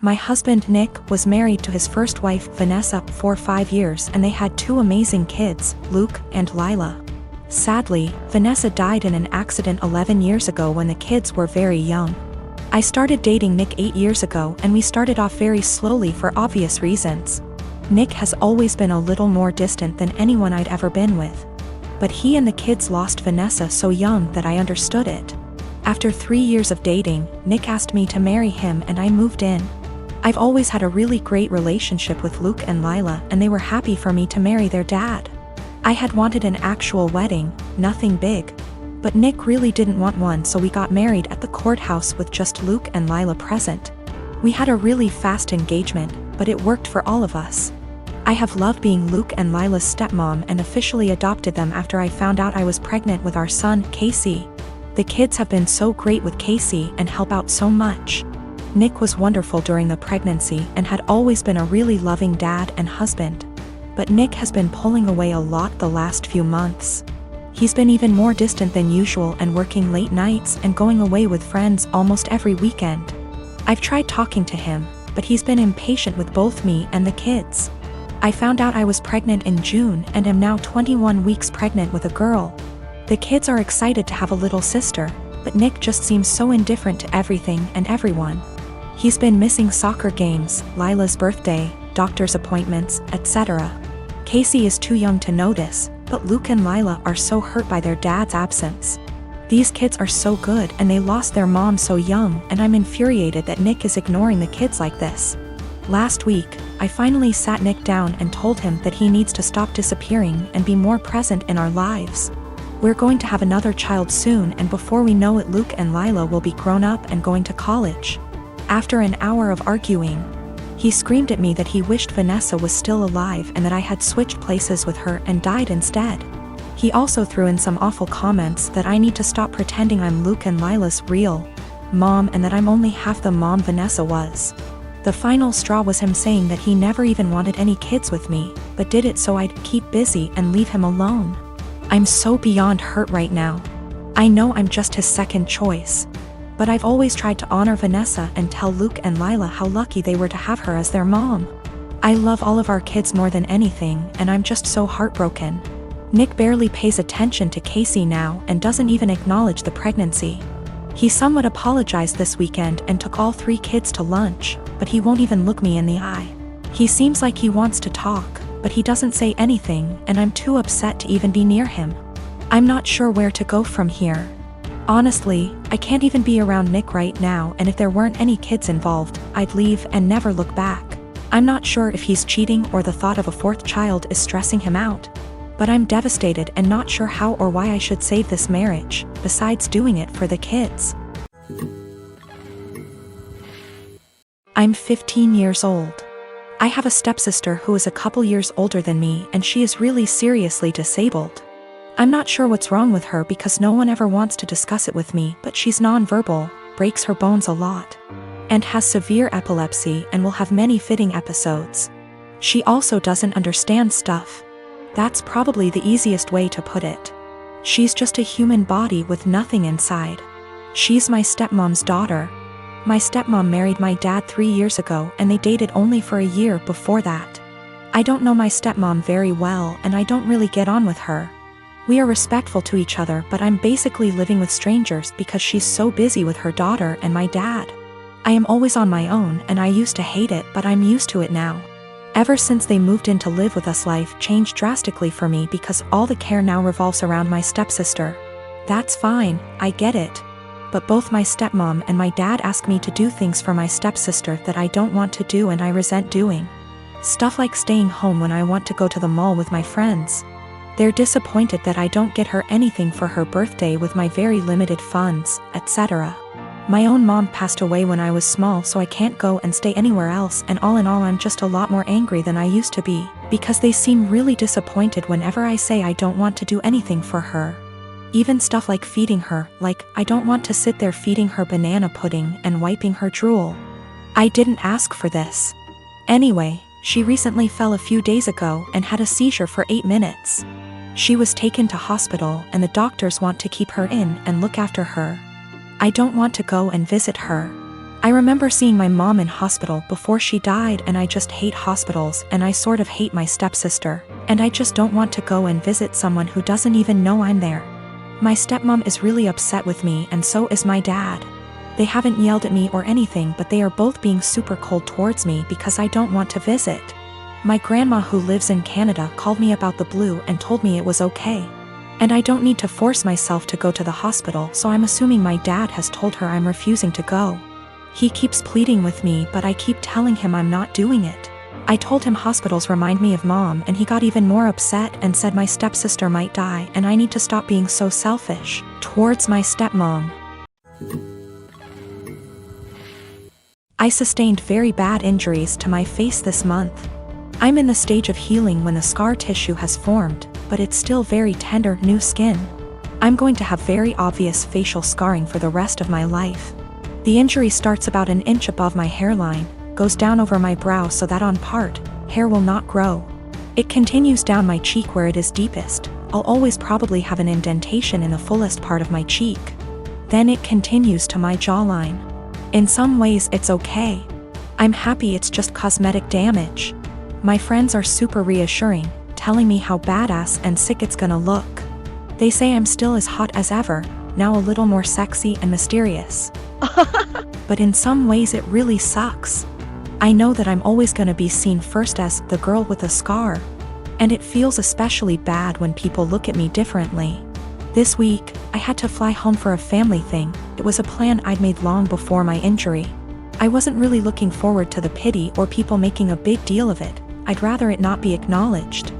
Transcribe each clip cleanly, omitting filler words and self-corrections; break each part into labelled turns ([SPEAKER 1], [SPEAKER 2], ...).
[SPEAKER 1] My husband, Nick, was married to his first wife, Vanessa, for 5 years, and they had 2 amazing kids, Luke and Lila. Sadly, Vanessa died in an accident 11 years ago when the kids were very young. I started dating Nick 8 years ago, and we started off very slowly for obvious reasons. Nick has always been a little more distant than anyone I'd ever been with. But he and the kids lost Vanessa so young that I understood it. After 3 years of dating, Nick asked me to marry him and I moved in. I've always had a really great relationship with Luke and Lila, and they were happy for me to marry their dad. I had wanted an actual wedding, nothing big. But Nick really didn't want one, so we got married at the courthouse with just Luke and Lila present. We had a really fast engagement, but it worked for all of us. I have loved being Luke and Lila's stepmom and officially adopted them after I found out I was pregnant with our son, Casey. The kids have been so great with Casey and help out so much. Nick was wonderful during the pregnancy and had always been a really loving dad and husband. But Nick has been pulling away a lot the last few months. He's been even more distant than usual and working late nights and going away with friends almost every weekend. I've tried talking to him, but he's been impatient with both me and the kids. I found out I was pregnant in June and am now 21 weeks pregnant with a girl. The kids are excited to have a little sister, but Nick just seems so indifferent to everything and everyone. He's been missing soccer games, Lila's birthday, doctor's appointments, etc. Casey is too young to notice, but Luke and Lila are so hurt by their dad's absence. These kids are so good and they lost their mom so young, and I'm infuriated that Nick is ignoring the kids like this. Last week, I finally sat Nick down and told him that he needs to stop disappearing and be more present in our lives. We're going to have another child soon, and before we know it, Luke and Lila will be grown up and going to college. After an hour of arguing, he screamed at me that he wished Vanessa was still alive and that I had switched places with her and died instead. He also threw in some awful comments that I need to stop pretending I'm Luke and Lila's real mom and that I'm only half the mom Vanessa was. The final straw was him saying that he never even wanted any kids with me, but did it so I'd keep busy and leave him alone. I'm so beyond hurt right now. I know I'm just his second choice. But I've always tried to honor Vanessa and tell Luke and Lila how lucky they were to have her as their mom. I love all of our kids more than anything, and I'm just so heartbroken. Nick barely pays attention to Casey now and doesn't even acknowledge the pregnancy. He somewhat apologized this weekend and took all 3 kids to lunch, but he won't even look me in the eye. He seems like he wants to talk, but he doesn't say anything, and I'm too upset to even be near him. I'm not sure where to go from here. Honestly, I can't even be around Nick right now, and if there weren't any kids involved, I'd leave and never look back. I'm not sure if he's cheating or the thought of a 4th child is stressing him out. But I'm devastated and not sure how or why I should save this marriage, besides doing it for the kids. I'm 15 years old. I have a stepsister who is a couple years older than me, and she is really seriously disabled. I'm not sure what's wrong with her because no one ever wants to discuss it with me, but she's nonverbal, breaks her bones a lot, and has severe epilepsy and will have many fitting episodes. She also doesn't understand stuff. That's probably the easiest way to put it. She's just a human body with nothing inside. She's my stepmom's daughter. My stepmom married my dad 3 years ago and they dated only for a year before that. I don't know my stepmom very well and I don't really get on with her. We are respectful to each other, but I'm basically living with strangers because she's so busy with her daughter and my dad. I am always on my own and I used to hate it, but I'm used to it now. Ever since they moved in to live with us, life changed drastically for me because all the care now revolves around my stepsister. That's fine, I get it. But both my stepmom and my dad ask me to do things for my stepsister that I don't want to do and I resent doing. Stuff like staying home when I want to go to the mall with my friends. They're disappointed that I don't get her anything for her birthday with my very limited funds, etc. My own mom passed away when I was small, so I can't go and stay anywhere else, and all in all I'm just a lot more angry than I used to be, because they seem really disappointed whenever I say I don't want to do anything for her. Even stuff like feeding her, like I don't want to sit there feeding her banana pudding and wiping her drool. I didn't ask for this. Anyway, she recently fell a few days ago and had a seizure for 8 minutes. She was taken to hospital and the doctors want to keep her in and look after her. I don't want to go and visit her. I remember seeing my mom in hospital before she died, and I just hate hospitals, and I sort of hate my stepsister, and I just don't want to go and visit someone who doesn't even know I'm there. My stepmom is really upset with me, and so is my dad. They haven't yelled at me or anything, but they are both being super cold towards me because I don't want to visit. My grandma, who lives in Canada, called me about the blue and told me it was okay. And I don't need to force myself to go to the hospital, so I'm assuming my dad has told her I'm refusing to go. He keeps pleading with me, but I keep telling him I'm not doing it. I told him hospitals remind me of mom, and he got even more upset and said my stepsister might die and I need to stop being so selfish towards my stepmom. I sustained very bad injuries to my face this month. I'm in the stage of healing when the scar tissue has formed, but it's still very tender, new skin. I'm going to have very obvious facial scarring for the rest of my life. The injury starts about an inch above my hairline, goes down over my brow so that on part, hair will not grow. It continues down my cheek where it is deepest. I'll always probably have an indentation in the fullest part of my cheek. Then it continues to my jawline. In some ways it's okay. I'm happy it's just cosmetic damage. My friends are super reassuring, telling me how badass and sick it's gonna look. They say I'm still as hot as ever, now a little more sexy and mysterious. But in some ways it really sucks. I know that I'm always gonna be seen first as the girl with a scar. And it feels especially bad when people look at me differently. This week, I had to fly home for a family thing. It was a plan I'd made long before my injury. I wasn't really looking forward to the pity or people making a big deal of it. I'd rather it not be acknowledged.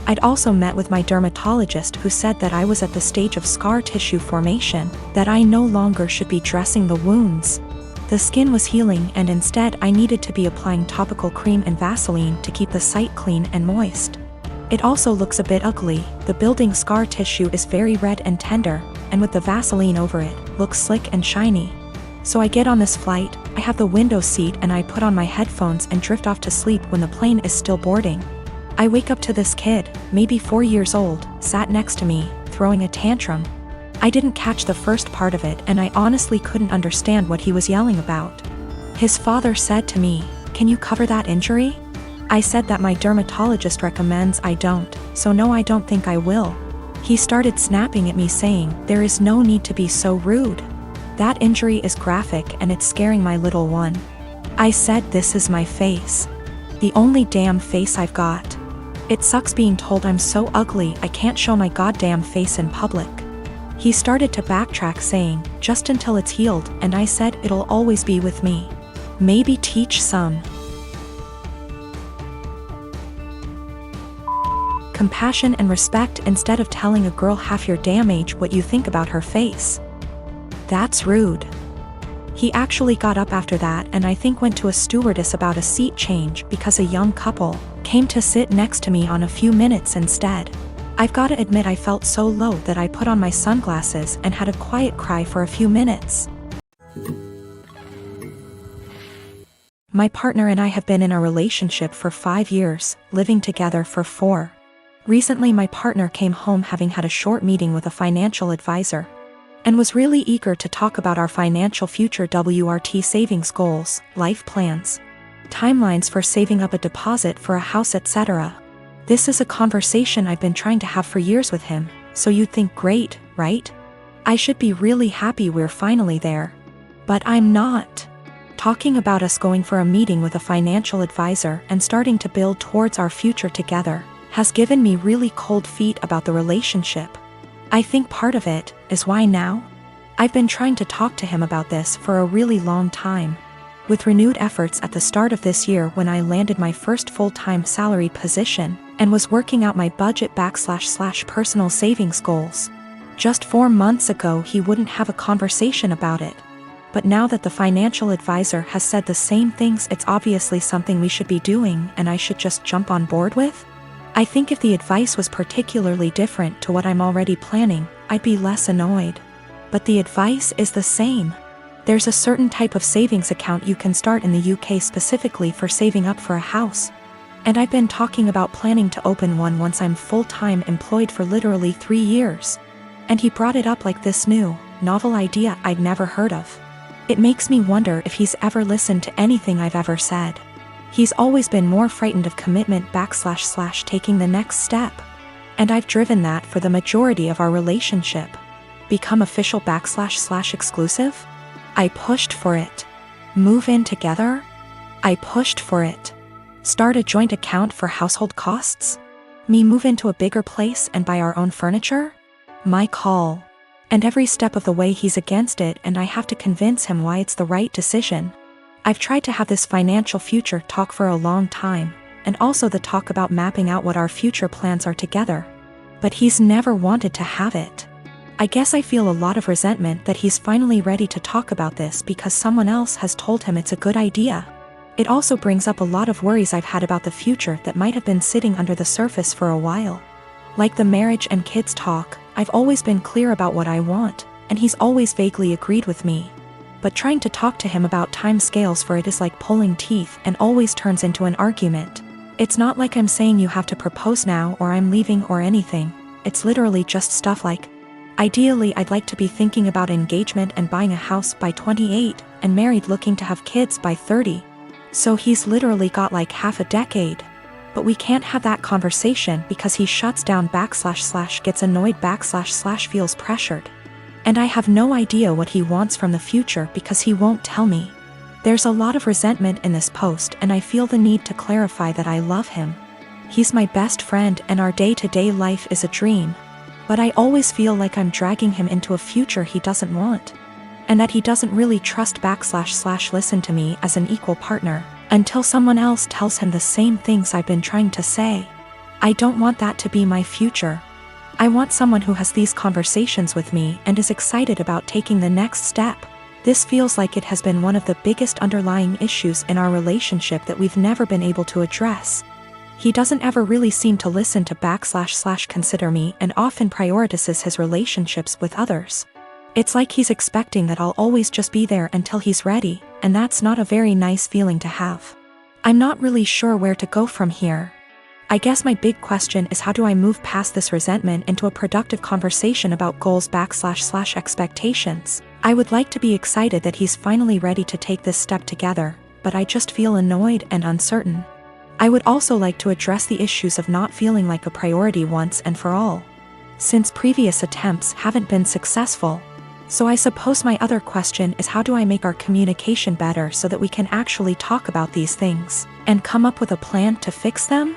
[SPEAKER 1] I'd also met with my dermatologist, who said that I was at the stage of scar tissue formation, that I no longer should be dressing the wounds. The skin was healing, and instead I needed to be applying topical cream and Vaseline to keep the site clean and moist. It also looks a bit ugly. The building scar tissue is very red and tender, and with the Vaseline over it, looks slick and shiny. So I get on this flight, I have the window seat, and I put on my headphones and drift off to sleep when the plane is still boarding. I wake up to this kid, maybe 4 years old, sat next to me, throwing a tantrum. I didn't catch the first part of it, and I honestly couldn't understand what he was yelling about. His father said to me, "Can you cover that injury?" I said that my dermatologist recommends I don't, so no, I don't think I will. He started snapping at me saying, "There is no need to be so rude. That injury is graphic and it's scaring my little one." I said, "This is my face. The only damn face I've got. It sucks being told I'm so ugly I can't show my goddamn face in public." He started to backtrack saying, "Just until it's healed," and I said, "It'll always be with me. Maybe teach some compassion and respect instead of telling a girl half your damn age what you think about her face. That's rude." He actually got up after that and I think went to a stewardess about a seat change because a young couple came to sit next to me on a few minutes instead. I've gotta admit I felt so low that I put on my sunglasses and had a quiet cry for a few minutes. My partner and I have been in a relationship for 5 years, living together for 4. Recently my partner came home having had a short meeting with a financial advisor, and was really eager to talk about our financial future, WRT savings goals, life plans, timelines for saving up a deposit for a house, etc. This is a conversation I've been trying to have for years with him, so you'd think great, right? I should be really happy we're finally there. But I'm not. Talking about us going for a meeting with a financial advisor and starting to build towards our future together has given me really cold feet about the relationship. I think part of it is why now? I've been trying to talk to him about this for a really long time. With renewed efforts at the start of this year when I landed my first full-time salaried position and was working out my budget / personal savings goals. Just 4 months ago he wouldn't have a conversation about it. But now that the financial advisor has said the same things, it's obviously something we should be doing and I should just jump on board with? I think if the advice was particularly different to what I'm already planning, I'd be less annoyed. But the advice is the same. There's a certain type of savings account you can start in the UK specifically for saving up for a house. And I've been talking about planning to open one once I'm full-time employed for literally 3 years. And he brought it up like this new, novel idea I'd never heard of. It makes me wonder if he's ever listened to anything I've ever said. He's always been more frightened of commitment / taking the next step. And I've driven that for the majority of our relationship. Become official / exclusive? I pushed for it. Move in together? I pushed for it. Start a joint account for household costs? Me move into a bigger place and buy our own furniture? My call. And every step of the way he's against it, and I have to convince him why it's the right decision. I've tried to have this financial future talk for a long time, and also the talk about mapping out what our future plans are together. But he's never wanted to have it. I guess I feel a lot of resentment that he's finally ready to talk about this because someone else has told him it's a good idea. It also brings up a lot of worries I've had about the future that might have been sitting under the surface for a while. Like the marriage and kids talk, I've always been clear about what I want, and he's always vaguely agreed with me. But trying to talk to him about time scales for it is like pulling teeth and always turns into an argument. It's not like I'm saying you have to propose now or I'm leaving or anything. It's literally just stuff like, ideally I'd like to be thinking about engagement and buying a house by 28, and married looking to have kids by 30. So he's literally got like half a decade. But we can't have that conversation because he shuts down / gets annoyed / feels pressured. And I have no idea what he wants from the future because he won't tell me. There's a lot of resentment in this post, and I feel the need to clarify that I love him. He's my best friend and our day-to-day life is a dream. But I always feel like I'm dragging him into a future he doesn't want. And that he doesn't really trust / listen to me as an equal partner, until someone else tells him the same things I've been trying to say. I don't want that to be my future. I want someone who has these conversations with me and is excited about taking the next step. This feels like it has been one of the biggest underlying issues in our relationship that we've never been able to address. He doesn't ever really seem to listen to / consider me and often prioritizes his relationships with others. It's like he's expecting that I'll always just be there until he's ready, and that's not a very nice feeling to have. I'm not really sure where to go from here. I guess my big question is, how do I move past this resentment into a productive conversation about goals / expectations? I would like to be excited that he's finally ready to take this step together, but I just feel annoyed and uncertain. I would also like to address the issues of not feeling like a priority once and for all, since previous attempts haven't been successful. So I suppose my other question is, how do I make our communication better so that we can actually talk about these things and come up with a plan to fix them?